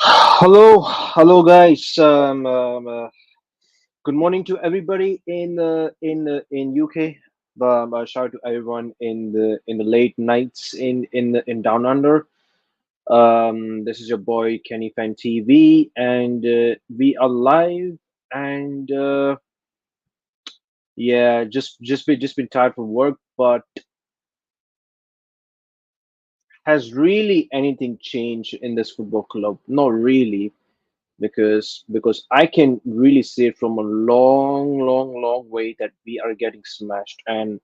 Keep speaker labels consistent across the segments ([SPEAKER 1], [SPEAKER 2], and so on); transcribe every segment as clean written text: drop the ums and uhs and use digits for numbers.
[SPEAKER 1] Hello, guys. Good morning to everybody in UK. Shout out to everyone in the late nights in Down Under. This is your boy Kenny Fan TV, and we are live. And yeah, just been tired from work, but has really anything changed in this football club? Not really, because I can really see it from a long way that we are getting smashed and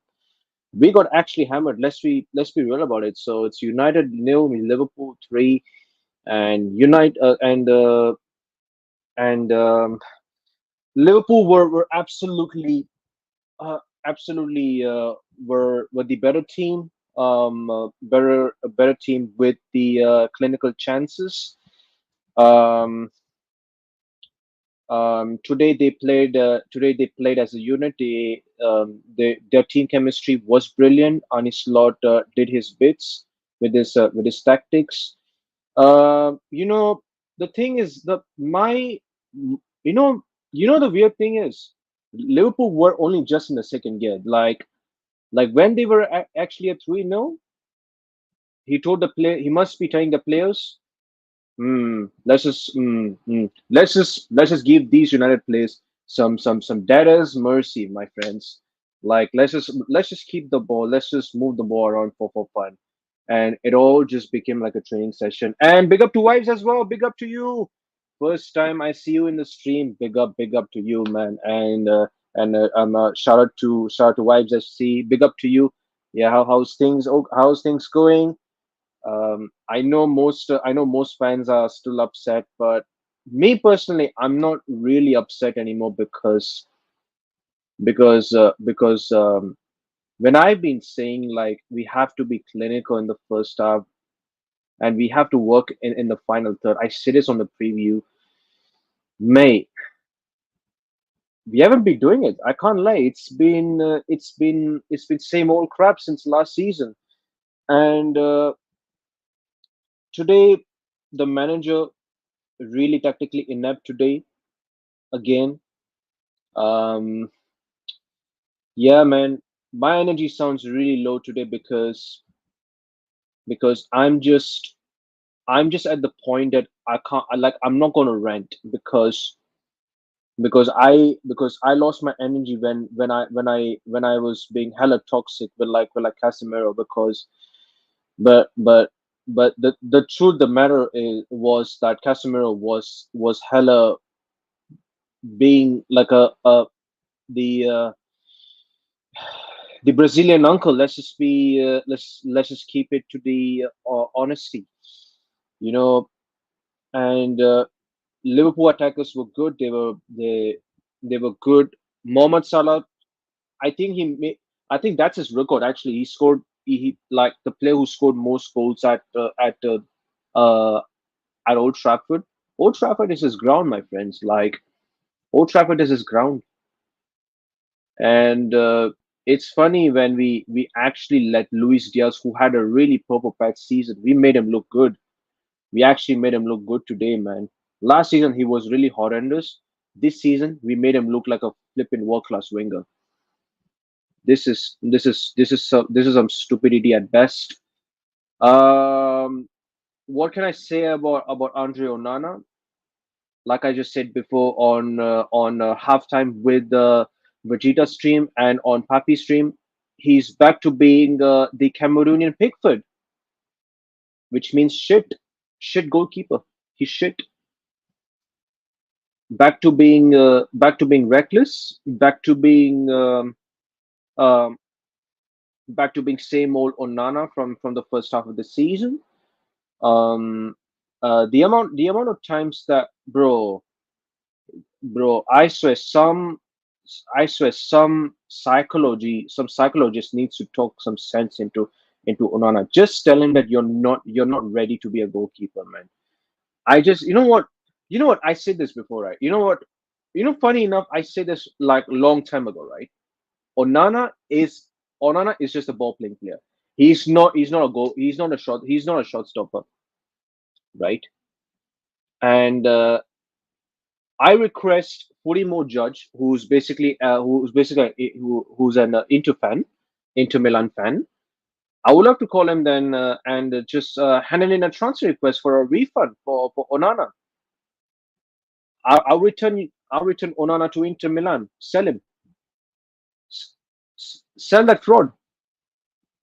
[SPEAKER 1] we got actually hammered. Let's be real about it. So it's United nil, Liverpool three, and and Liverpool were uh, absolutely were the better team, a better team with the clinical chances. Um, Today they played as a unit. Their team chemistry was brilliant. Arne Slot did his bits with his tactics. You know, the thing is the my you know the weird thing is Liverpool were only just in the second gear. Like when they were actually at 3-0, he must be telling the players, let's just give these United players some debtors mercy, my friends. Like let's just keep the ball. Let's just move the ball around for fun, and it all just became like a training session. And big up to wives as well. Big up to you. First time I see you in the stream. Big up to you, man. And shout out to wives SC. Big up to you. Yeah, how's things going? I know most fans are still upset, but me personally, I'm not really upset anymore because when I've been saying like we have to be clinical in the first half and we have to work in the final third. I said this on the preview, mate. We haven't been doing it. I can't lie. It's been same old crap since last season. And today, the manager really tactically inept today again. Um, yeah, man, my energy sounds really low today because I'm just at the point that I'm not gonna rant because I lost my energy when I was being hella toxic with like Casemiro but but the truth the matter was that Casemiro was hella being like the uh, the Brazilian uncle. Let's just keep it to the honesty, you know. And Liverpool attackers were good. They were good. Mohamed Salah, I think I think that's his record. Actually, he scored. He like the player who scored most goals uh, at Old Trafford. Old Trafford is his ground, my friends. Like Old Trafford is his ground. And it's funny when we actually let Luis Diaz, who had a really purple patch season, we made him look good. We actually made him look good today, man. Last season he was really horrendous. This season we made him look like a flipping world class winger. This is some stupidity at best. Um, what can I say about Andre Onana? Like I just said before on halftime with the Vegeta stream and on Papi stream, he's back to being the Cameroonian Pickford, which means shit goalkeeper. He's shit. Back to being reckless. Um, Back to being same old Onana from the first half of the season. Um, the amount of times that bro, some psychologist needs to talk some sense into Onana. Just tell him that you're not ready to be a goalkeeper, man. I just you know what I said this before, right? Funny enough, I said this like a long time ago, right? Onana is Onana is just a ball playing player. He's not a shot stopper, right? And I request Footy More Judge, who's an Inter fan, Inter Milan fan. I would love to call him then and just handle in a transfer request for a refund for Onana. I'll return Onana to Inter Milan. Sell him. Sell that fraud.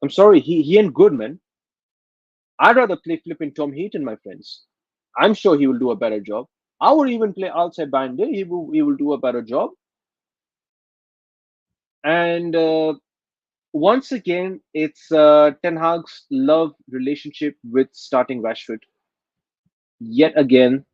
[SPEAKER 1] I'm sorry, he ain't good, man. I'd rather play flipping Tom Heaton, my friends. I'm sure he will do a better job. I would even play outside Bande. He will do a better job. And once again, it's Ten Hag's love relationship with starting Rashford. Yet again,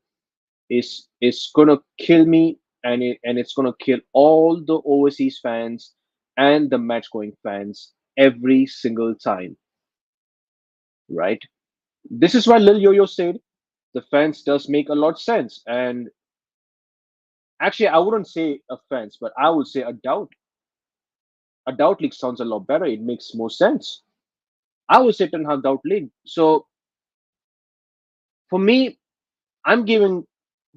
[SPEAKER 1] is gonna kill me, and it's gonna kill all the overseas fans and the match going fans every single time, right? This is why Lil Yo-Yo said the fans does make a lot sense. And actually, I wouldn't say offense, but I would say a doubt. A doubt league sounds a lot better. It makes more sense. I would say Ten Hag doubt league. So for me, I'm giving.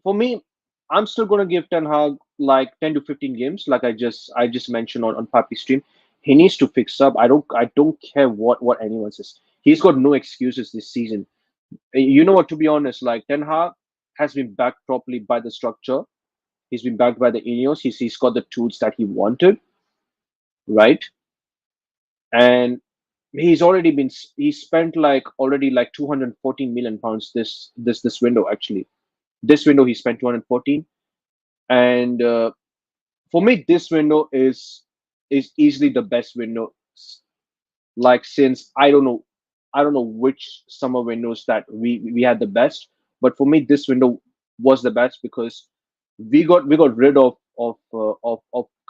[SPEAKER 1] For me, I'm still gonna give Ten Hag like 10 to 15 games, like I just mentioned on Papi stream. He needs to fix up. I don't care what anyone says. He's got no excuses this season. You know what? To be honest, like Ten Hag has been backed properly by the structure. He's been backed by the Ineos. He's got the tools that he wanted, right? And he spent like already like 214 million pounds this window. Actually, this window he spent 214. And for me, this window is easily the best window. Like, since I don't know which summer windows that we had the best, but for me this window was the best because we got rid of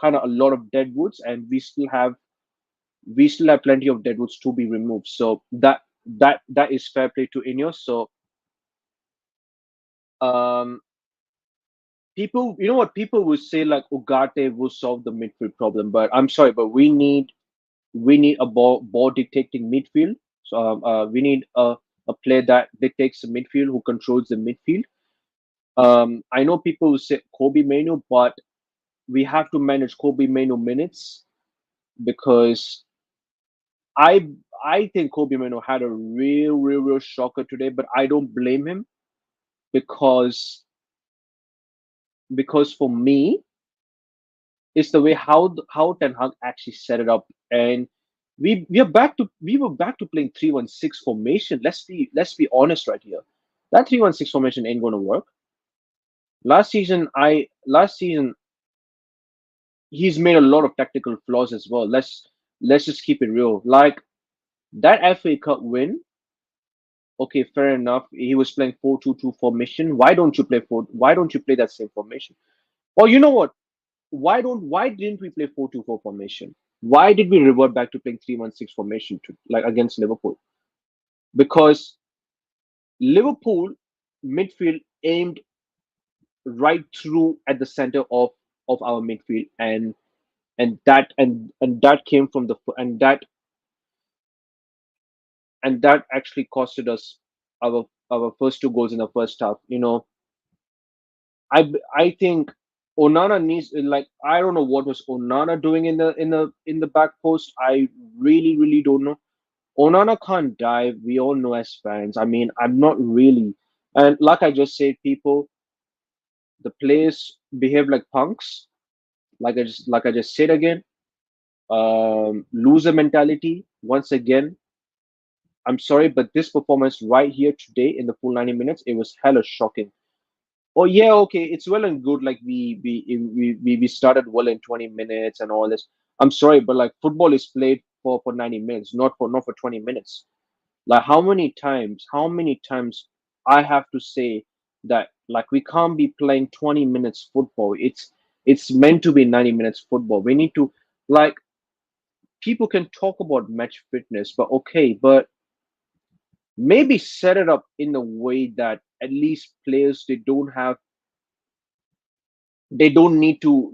[SPEAKER 1] kind of a lot of dead woods, and we still have plenty of dead woods to be removed. So that is fair play to Ineos. So um people, you know what, people would say like Ugarte will solve the midfield problem, but I'm sorry, but we need a ball dictating midfield. So we need a player that dictates the midfield, who controls the midfield. I know people will say Kobe Manu, but we have to manage Kobe Manu minutes because I I think Kobe Manu had a real shocker today, but I don't blame him because for me, it's the way how Ten Hag actually set it up. And we were back to playing 3-1-6 formation. Let's be honest right here. That 3-1-6 formation ain't gonna work. Last season he's made a lot of tactical flaws as well. Let's just keep it real. Like that FA Cup win, okay, fair enough. He was playing 4-2-2 formation. Why don't you play that same formation? Or you know what? Why didn't we play 4-2-4 formation? Why did we revert back to playing 3-1-6 formation like against Liverpool? Because Liverpool midfield aimed right through at the center of our midfield, and that came from the and that actually costed us our first two goals in the first half. I think Onana needs, like, I don't know what was Onana doing in the back post. I really don't know. Onana can't dive. We all know as fans. I mean, I'm not really. And like I just said, people, the players behave like punks. Like I just said again, loser mentality. Once again, I'm sorry, but this performance right here today in the full 90 minutes, it was hella shocking. Oh yeah, okay, it's well and good. Like we started well in 20 minutes and all this. I'm sorry, but like football is played for 90 minutes, not for 20 minutes. Like how many times I have to say that, like, we can't be playing 20 minutes football. It's meant to be 90 minutes football. We need to, like, people can talk about match fitness, but okay, but maybe set it up in a way that at least players, they don't need to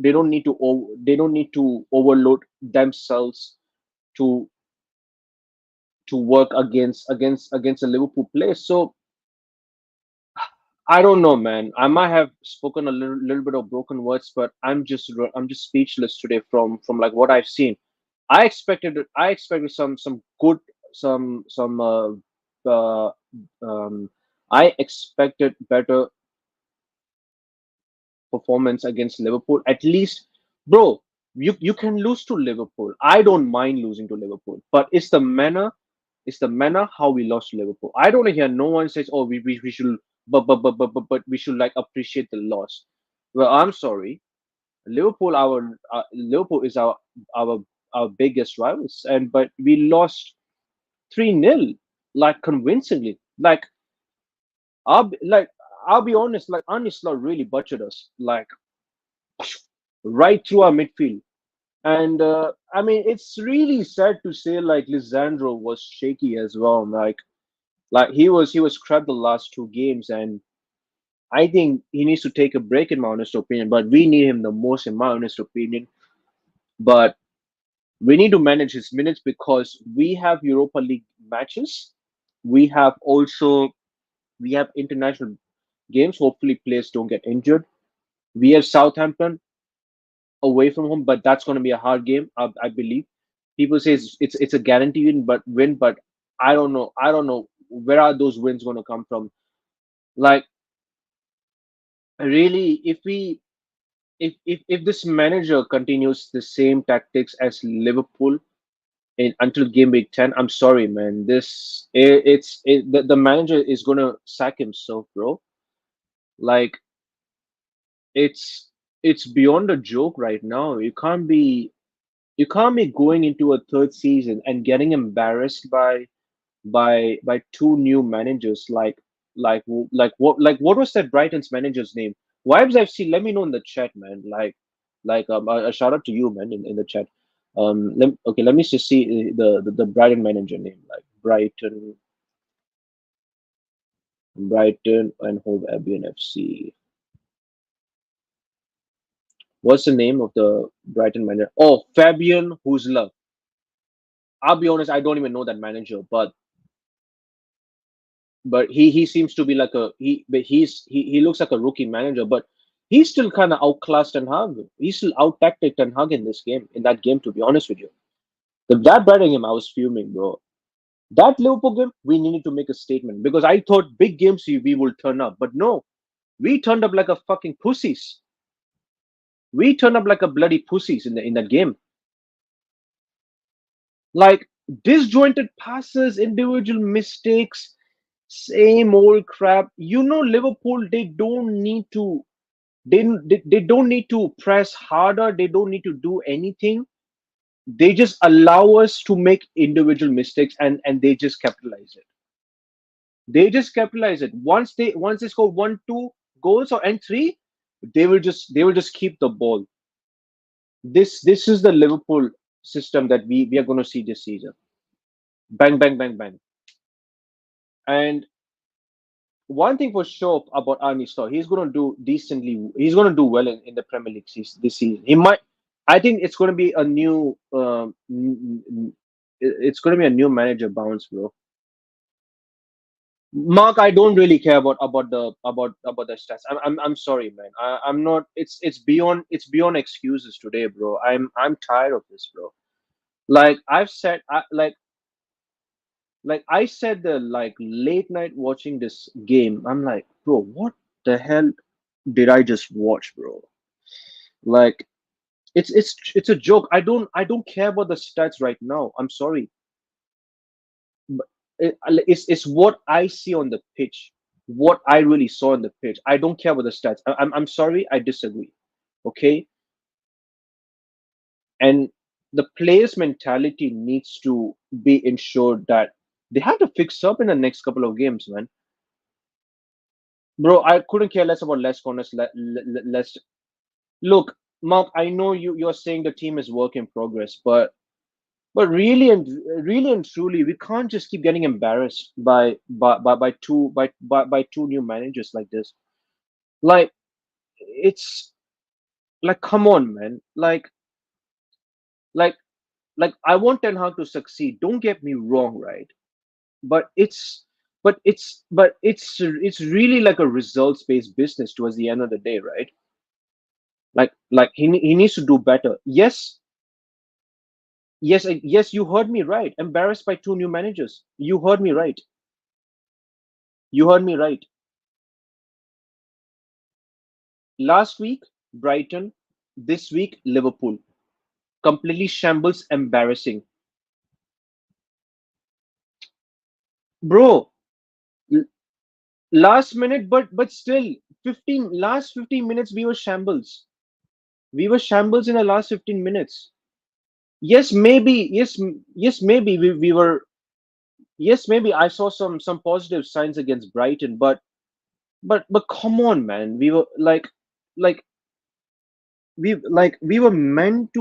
[SPEAKER 1] overload themselves to work against a Liverpool player. So I don't know, man. I might have spoken a little bit of broken words, but I'm just speechless today from like what I've seen. I expected some good some uh I expected better performance against Liverpool. At least, bro, you can lose to Liverpool. I don't mind losing to Liverpool, but it's the manner how we lost to Liverpool. I don't hear no one says, "Oh, we should," but we should like appreciate the loss. Well, I'm sorry, Liverpool is our our biggest rivals, and but we lost 3-0 like convincingly. Like I'll be honest, like Anisla really butchered us, like right through our midfield. And I mean, it's really sad to say like Lisandro was shaky as well. Like he was crap the last two games, and I think he needs to take a break in my honest opinion. But we need him the most in my honest opinion. But we need to manage his minutes because we have Europa League matches. We have also we have international games. Hopefully, players don't get injured. We have Southampton away from home, but that's going to be a hard game. I believe people say it's a guaranteed win, but I don't know. I don't know where are those wins going to come from. Like really, if this manager continues the same tactics as Liverpool until game week 10, I'm sorry, man. The manager is going to sack himself, bro. Like it's it's beyond a joke right now. You can't be going into a third season and getting embarrassed by two new managers like what was that Brighton's manager's name? Vibes FC, let me know in the chat, man. A shout out to you, man, in the chat. Okay, let me just see the Brighton manager name, like Brighton and Hove Albion FC. What's the name of the Brighton manager? Oh, Fabian Husler. I'll be honest, I don't even know that manager, but he seems to be like a he looks like a rookie manager, but he's still kind of outclassed and hug. He's still out tacticked and hug in that game. To be honest with you, that betting him, I was fuming, bro. That Liverpool game, we needed to make a statement because I thought big games we will turn up, but no, we turned up like a fucking pussies. We turned up like a bloody pussies in that game. Like disjointed passes, individual mistakes, same old crap. You know, Liverpool, they don't need to press harder. They don't need to do anything. They just allow us to make individual mistakes, and they just capitalize it. They just capitalize it. Once they score 1, 2 goals or and three, they will just keep the ball. This is the Liverpool system that we are going to see this season. Bang bang bang bang. And one thing for sure about Arnie Stoll, he's going to do decently. He's going to do well in the Premier League this season. He might. I think it's going to be a new. It's going to be a new manager bounce, bro. Mark, I don't really care about the stats. I'm sorry, man. I'm not. It's beyond excuses today, bro. I'm tired of this, bro. Like I've said, like I said the like late night watching this game. I'm like, bro, what the hell did I just watch, bro? Like it's a joke. I don't care about the stats right now. I'm sorry, but it's what I see on the pitch, what I really saw on the pitch. I don't care about the stats. I'm sorry, I disagree. Okay, and the players' mentality needs to be ensured that they have to fix up in the next couple of games, man. Bro, I couldn't care less about less corners, less. Look, Mark, I know you're saying the team is work in progress, but really and truly, we can't just keep getting embarrassed by two new managers like this. Like it's like come on, man. Like like I want Ten Hag to succeed. Don't get me wrong, right? But but it's really like a results based business towards the end of the day, right? Like he needs to do better. Yes, yes, you heard me right. Embarrassed by two new managers. You heard me right. You heard me right. Last week, Brighton. This week, Liverpool. Completely shambles, embarrassing. Bro, l- last minute, but still, 15 minutes we were shambles. We were shambles in the last 15 minutes. Yes, maybe, yes, maybe we were, yes, maybe I saw some positive signs against Brighton, but come on, man. We were like we were meant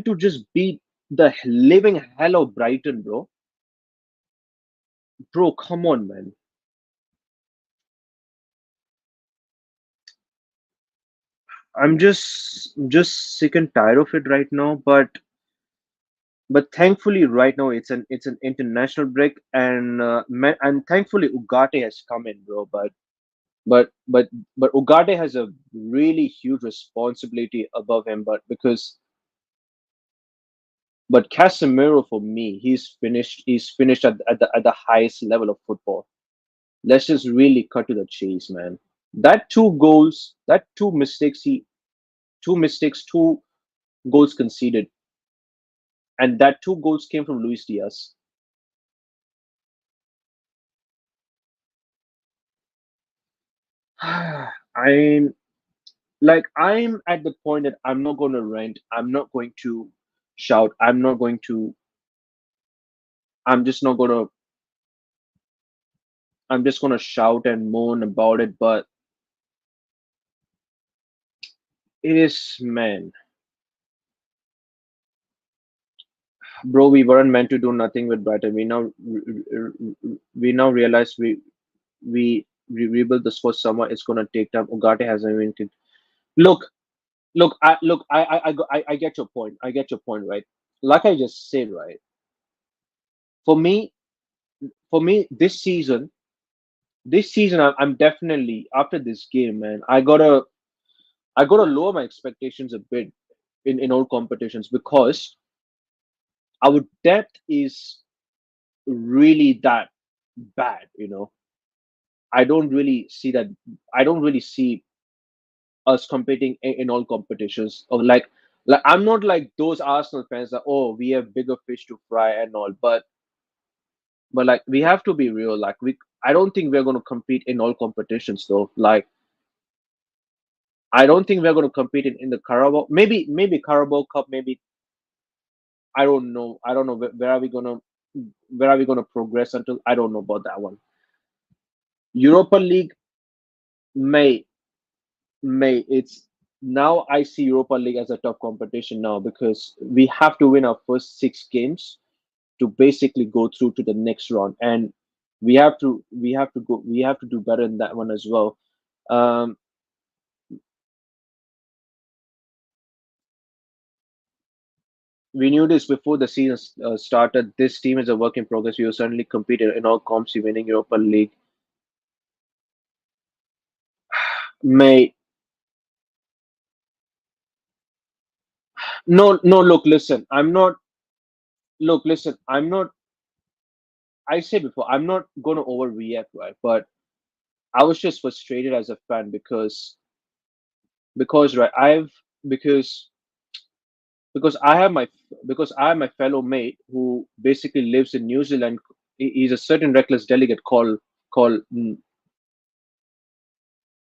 [SPEAKER 1] to just beat the living hell of Brighton, bro. Bro, come on, man. I'm just sick and tired of it right now, but thankfully right now it's an international break, and thankfully Ugarte has come in, bro. But but but Ugarte has a really huge responsibility above him, but Casemiro, for me, he's finished at the highest level of football. Let's just really cut to the chase, man. That two goals, that two mistakes, two goals conceded, and that two goals came from Luis Diaz. I'm I'm at the point that I'm not going to rant. I'm not going to shout. I'm not going to. I'm just not going to. I'm just going to shout and moan about it. But it is, man, bro. We weren't meant to do nothing with Brighton. We now realize we rebuild the squad summer. It's going to take time. Ugarte hasn't even. Look, I get your point. I get your point, right? Like I just said, right? For me, this season, I'm definitely after this game, man. I gotta lower my expectations a bit in all competitions because our depth is really that bad. I don't really see that. I don't really see us competing in all competitions. Or like I'm not like those Arsenal fans that, oh, we have bigger fish to fry and all, but like we have to be real. Like I don't think we're going to compete in all competitions though. Like I don't think we're going to compete in the Carabao. Maybe Carabao Cup. Maybe I don't know. I don't know where are we gonna progress until. I don't know about that one. Europa League may it's now I see Europa League as a tough competition now because we have to win our first six games to basically go through to the next round, and we have to do better in that one as well. Um, we knew this before the season started. This team is a work in progress. We will certainly compete in all comps, winning Europa League. May no no look listen. I'm not look listen. I'm not. I said before. I'm not gonna overreact, right? But I was just frustrated as a fan because right because because I have my fellow mate who basically lives in New Zealand. He's a certain reckless delegate called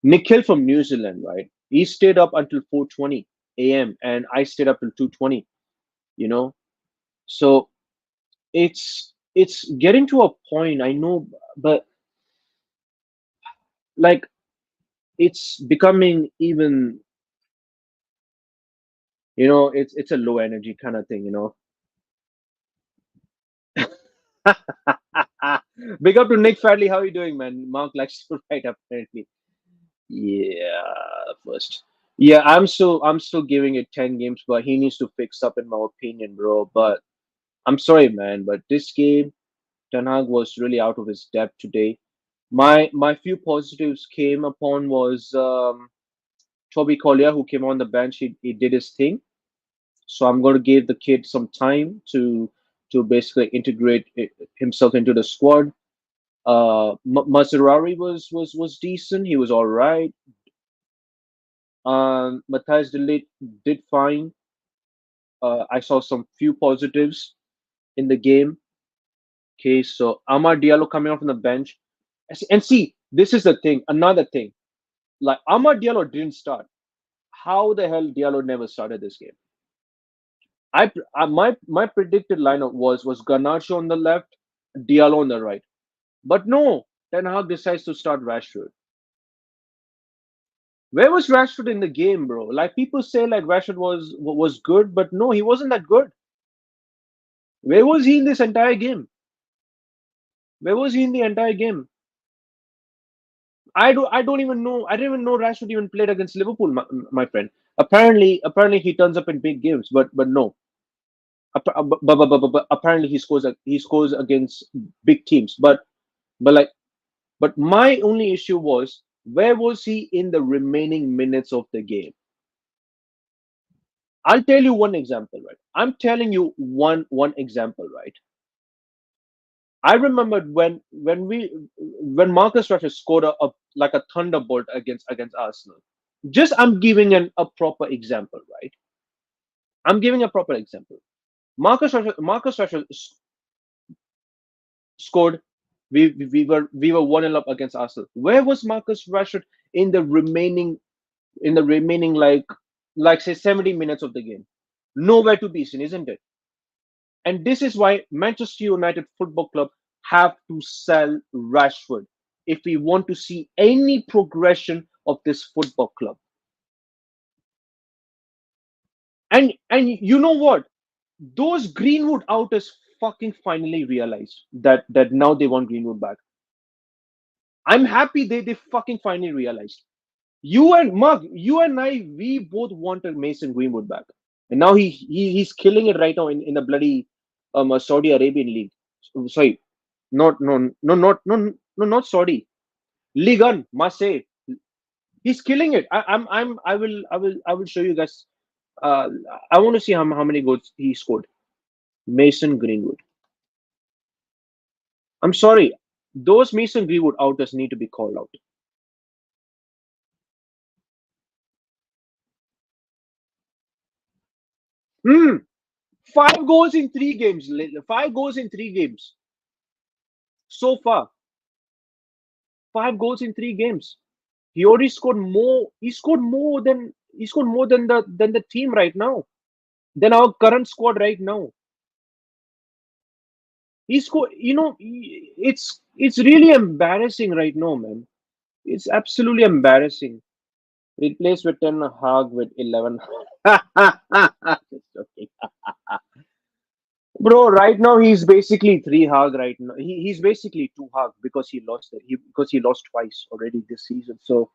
[SPEAKER 1] Nikhil from New Zealand, right? He stayed up until 4:20 a.m. and I stayed up till 2:20. You know, so it's getting to a point. I know, but like it's becoming even. It's a low energy kind of thing. Big up to Nick Fadley. How are you doing, man? Mark likes to write apparently. Yeah, first. Yeah, I'm still giving it 10 games, but he needs to fix up in my opinion, bro. But I'm sorry, man, but this game, Ten Hag was really out of his depth today. My few positives came upon was Toby Collier, who came on the bench. He did his thing. So I'm going to give the kid some time to basically integrate himself into the squad. Mazurari was decent. He was all right. Matthias de Ligt did fine. I saw some few positives in the game. Okay, so Amar Diallo coming off on the bench, and see, this is the thing. Another thing, like Amar Diallo didn't start. How the hell Diallo never started this game? My predicted lineup was Garnacho on the left, Diallo on the right. But no, Ten Hag decides to start Rashford. Where was Rashford in the game, bro? Like people say, like Rashford was good, but no, he wasn't that good. Where was he in this entire game? Where was he in the entire game? I don't even know. I didn't even know Rashford even played against Liverpool, my friend. Apparently he turns up in big games, but no. But apparently he scores against big teams. But like but my only issue was, where was he in the remaining minutes of the game? I'll tell you one example, right? I'm telling you one example, right? I remembered when Marcus Rashford scored like a thunderbolt against Arsenal. Just I'm giving a proper example, right? I'm giving a proper example. Marcus Rashford scored. We were 1-0 up against Arsenal. Where was Marcus Rashford in the remaining like say 70 minutes of the game? Nowhere to be seen, isn't it? And this is why Manchester United Football Club have to sell Rashford if we want to see any progression of this football club. And you know what? Those Greenwood outers fucking finally realized that now they want Greenwood back. I'm happy they fucking finally realized. You and Mark, you and I, we both wanted Mason Greenwood back, and now he's killing it right now in the bloody Saudi Arabian league. Sorry, not Saudi. Ligue 1, Marseille. He's killing it. I will show you guys. Uh, I want to see how many goals he scored. Mason Greenwood. I'm sorry. Those Mason Greenwood outers need to be called out. Hmm. 5 goals in 3 games. 5 goals in 3 games so far. 5 goals in 3 games. He already scored more. He scored more than the team right now. Than our current squad right now. He scored. It's really embarrassing right now, man. It's absolutely embarrassing. Replaced with Ten Hag with 11. Just joking. Bro, right now he's basically three Hag right now. He's basically two Hag because he lost twice already this season. So,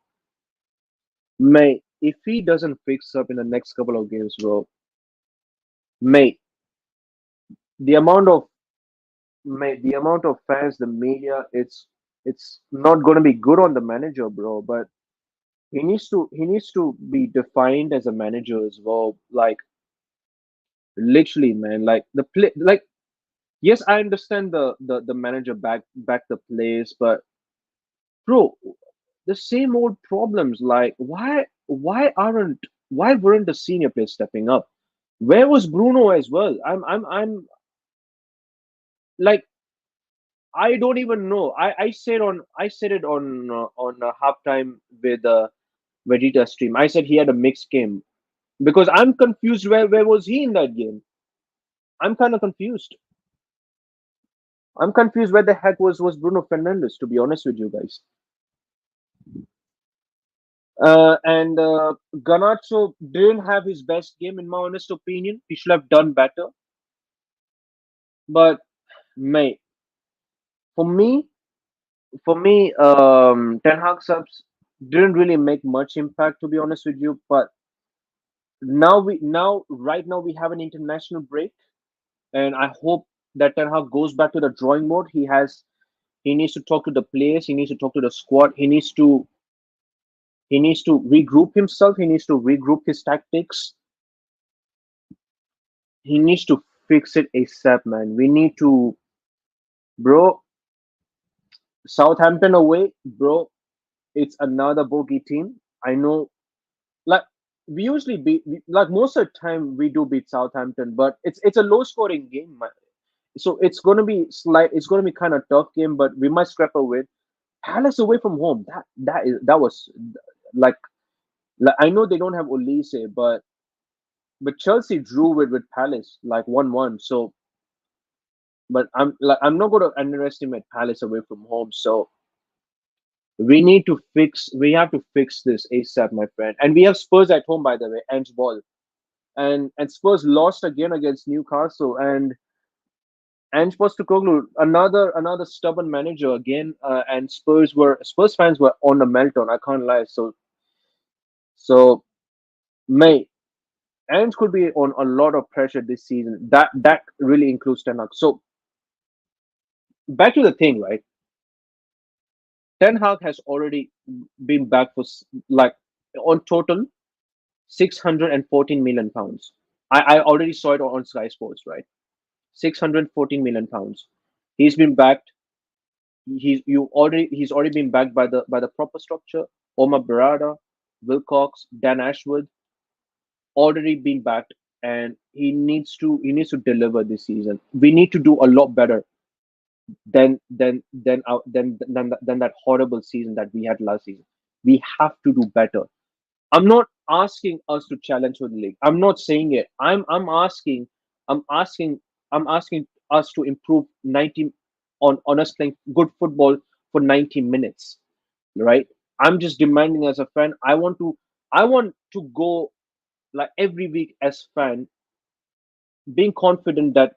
[SPEAKER 1] mate, if he doesn't fix up in the next couple of games, bro, mate, the amount of the amount of fans, the media, it's not gonna be good on the manager, bro. But he needs to be defined as a manager as well. Like literally, man. Like the play, like yes, I understand the manager back the place, but bro, the same old problems. Like why weren't the senior players stepping up? Where was Bruno as well? I'm like I don't even know. I said it on halftime with Vegeta stream. I said he had a mixed game because I'm confused. Where was he in that game? I'm kind of confused. I'm confused where the heck was Bruno Fernandes, to be honest with you guys. And Garnacho didn't have his best game, in my honest opinion. He should have done better. But mate, for me, Ten Hag subs didn't really make much impact, to be honest with you. But right now we have an international break, and I hope that Ten Hag goes back to the drawing board. He needs to talk to the players. He needs to talk to the squad. He needs to regroup himself. He needs to regroup his tactics. He needs to fix it ASAP, man. We need to, bro. Southampton away, bro. It's another bogey team. I know, like we usually like most of the time we do beat Southampton, but it's a low scoring game, man. So it's gonna be slight. It's gonna be kind of tough game, but we might scrap a win. Palace away from home. That was like, I know they don't have Olise, but Chelsea drew with Palace like 1-1. So, but I'm not gonna underestimate Palace away from home. So we have to fix this ASAP, my friend. And we have Spurs at home, by the way, and ball. And Spurs lost again against Newcastle, and Ange Postecoglou, another stubborn manager again, and Spurs fans were on a meltdown. I can't lie. So May Ange could be on a lot of pressure this season. That really includes Ten Hag. So back to the thing, right? Ten Hag has already been back for like on total 614 million pounds. I already saw it on Sky Sports, right? 614 million pounds. He's been backed. He's already been backed by the proper structure. Omar Berrada, Wilcox, Dan Ashwood, already been backed, and he needs to deliver this season. We need to do a lot better than that horrible season that we had last season. We have to do better. I'm not asking us to challenge for the league. I'm not saying it. I'm asking I'm asking us to improve 90 on us playing good football for 90 minutes, right? I'm just demanding as a fan. I want to go like every week as fan, being confident that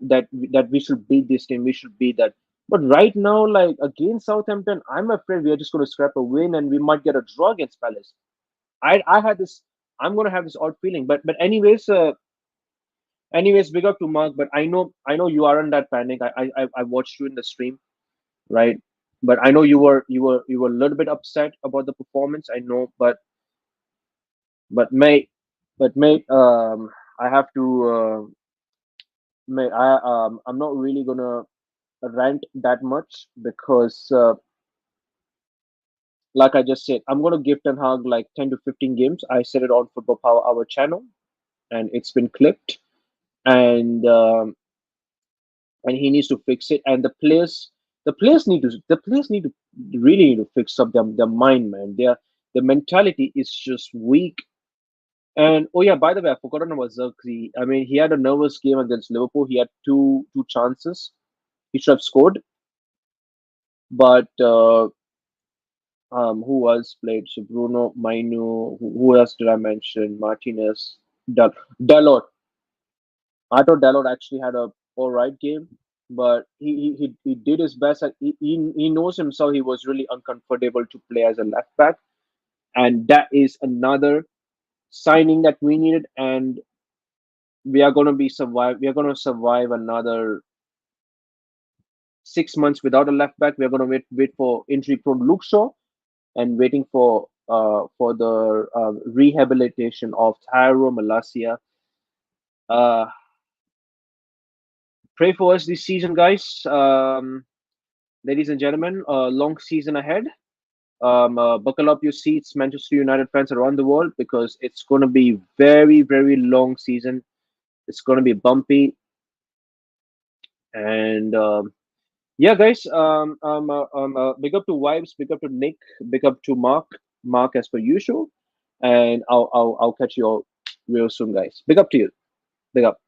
[SPEAKER 1] we should beat this team, we should beat that. But right now, like against Southampton, I'm afraid we are just going to scrap a win and we might get a draw against Palace. I had this. I'm gonna have this odd feeling, but anyways, big up to Mark. But I know you aren't that panic. I watched you in the stream, right? But I know you were a little bit upset about the performance. I know, but mate, I have to mate. I'm not really gonna rant that much because like I just said, I'm gonna give Ten Hag like 10 to 15 games. I said it on Football Power Hour channel, and it's been clipped. And and he needs to fix it. And the players need to really need to fix up their mind, man. Their mentality is just weak. And oh yeah, by the way, I forgot about Zirkzee. I mean, he had a nervous game against Liverpool. He had two chances. He should have scored, but who else played? So Bruno, Mainu. Who else did I mention? Martinez, Dalot. I thought Dalot actually had a all right game, but he did his best. He knows himself. He was really uncomfortable to play as a left back, and that is another signing that we needed. And we are gonna be survive. We are gonna survive another 6 months without a left back. We are gonna wait for injury prone Luke Shaw and waiting for the rehabilitation of Tyro Malacia. Uh, Pray for us this season, guys. Ladies and gentlemen, long season ahead. Buckle up your seats, Manchester United fans around the world, because it's going to be very, very long season. It's going to be bumpy, and yeah, guys. Big up to Vibes, big up to Nick, big up to Mark as per usual, and I'll catch you all real soon, guys. Big up to you. Big up.